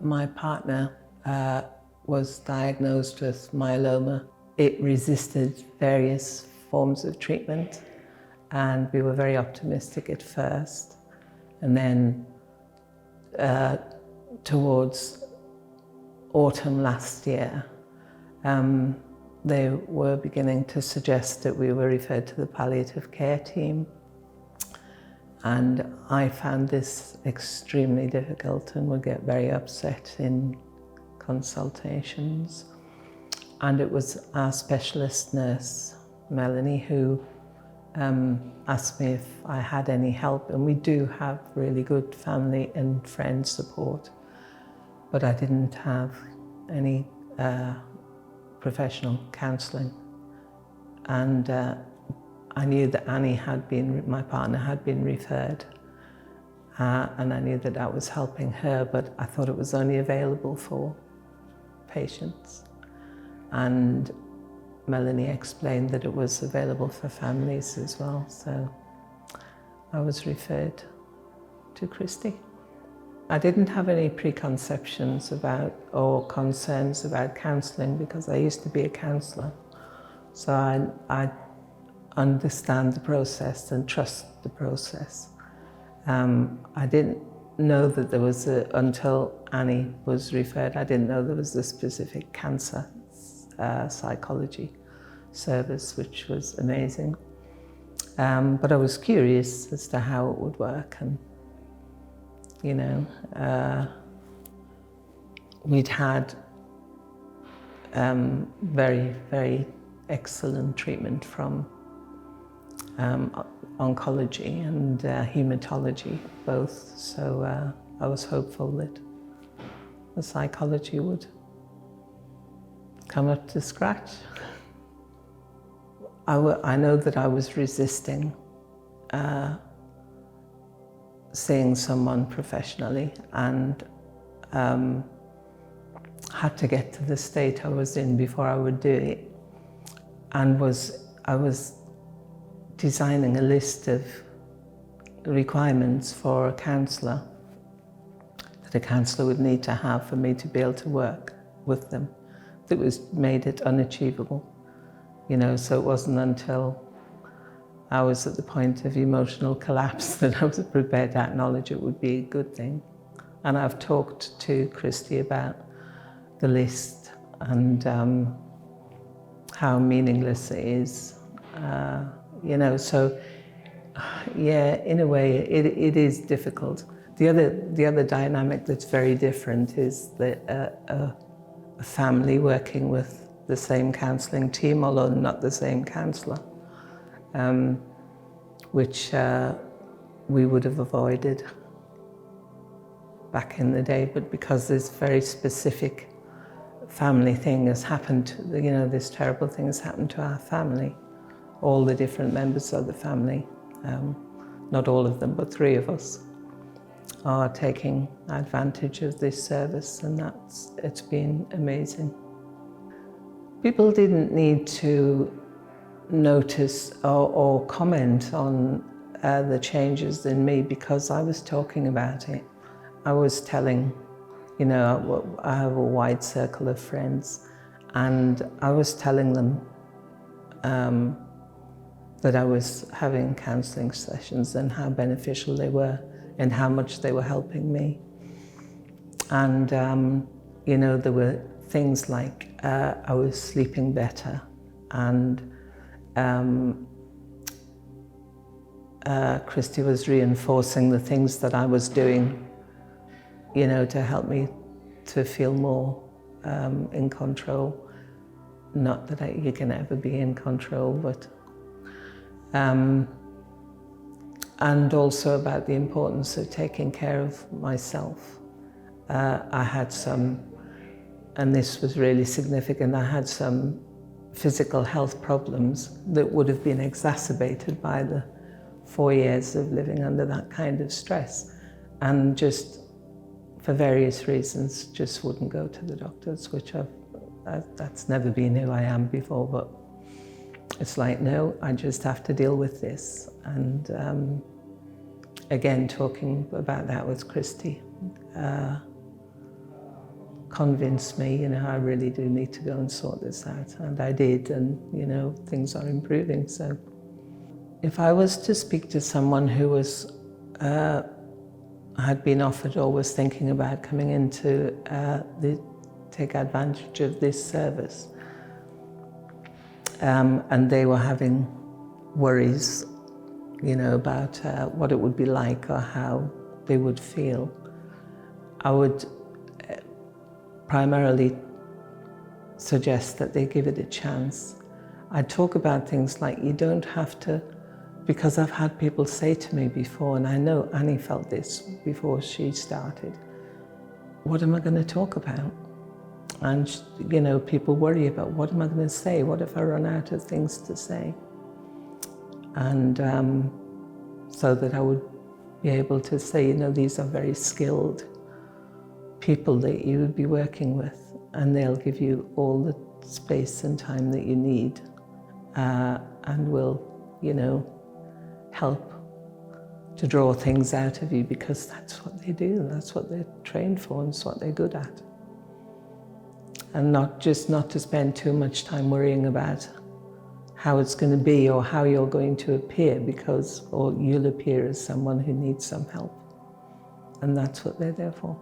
My partner was diagnosed with myeloma. It resisted various forms of treatment, and we were very optimistic at first. And then towards autumn last year, they were beginning to suggest that we were referred to the palliative care team. And I found this extremely difficult and would get very upset in consultations. And it was our specialist nurse, Melanie, who asked me if I had any help. And we do have really good family and friend support, but I didn't have any professional counselling. And I knew that Annie my partner had been referred, and I knew that that was helping her, but I thought it was only available for patients. And Melanie explained that it was available for families as well, so I was referred to Christy. I didn't have any preconceptions about or concerns about counselling because I used to be a counsellor, so I understand the process and trust the process. I didn't know that there was until Annie was referred, I didn't know there was a specific cancer psychology service, which was amazing. But I was curious as to how it would work, and you know, we'd had very, very excellent treatment from oncology and hematology, both. So I was hopeful that the psychology would come up to scratch. I know that I was resisting seeing someone professionally, and had to get to the state I was in before I would do it, and I was designing a list of requirements for a counsellor that a counsellor would need to have for me to be able to work with them. That made it unachievable, you know, so it wasn't until I was at the point of emotional collapse that I was prepared to acknowledge it would be a good thing. And I've talked to Christy about the list and how meaningless it is. You know, so yeah, in a way, it is difficult. The other dynamic that's very different is that a family working with the same counselling team, although not the same counsellor, which we would have avoided back in the day, but because this very specific family thing has happened, you know, this terrible thing has happened to our family. All the different members of the family, not all of them, but 3 of us, are taking advantage of this service, and it's been amazing. People didn't need to notice or comment on the changes in me because I was talking about it. I was telling, you know, I have a wide circle of friends, and I was telling them that I was having counselling sessions and how beneficial they were and how much they were helping me. And, you know, there were things like I was sleeping better, and Christy was reinforcing the things that I was doing, you know, to help me to feel more in control. Not that you can ever be in control, but and also about the importance of taking care of myself. I had some, and this was really significant, I had some physical health problems that would have been exacerbated by the 4 years of living under that kind of stress, and just for various reasons just wouldn't go to the doctors, which that's never been who I am before, but it's like, no, I just have to deal with this. And again, talking about that with Christy, convinced me, I really do need to go and sort this out. And I did, and, things are improving. So if I was to speak to someone who had been offered or was thinking about coming into take advantage of this service, and they were having worries, about what it would be like or how they would feel, I would primarily suggest that they give it a chance. I talk about things like you don't have to, because I've had people say to me before, and I know Annie felt this before she started, what am I going to talk about? And, people worry about, what am I going to say? What if I run out of things to say? And so that I would be able to say, these are very skilled people that you would be working with, and they'll give you all the space and time that you need, and will, help to draw things out of you, because that's what they do, that's what they're trained for, and it's what they're good at. And not to spend too much time worrying about how it's going to be or how you're going to appear, or you'll appear as someone who needs some help. And that's what they're there for.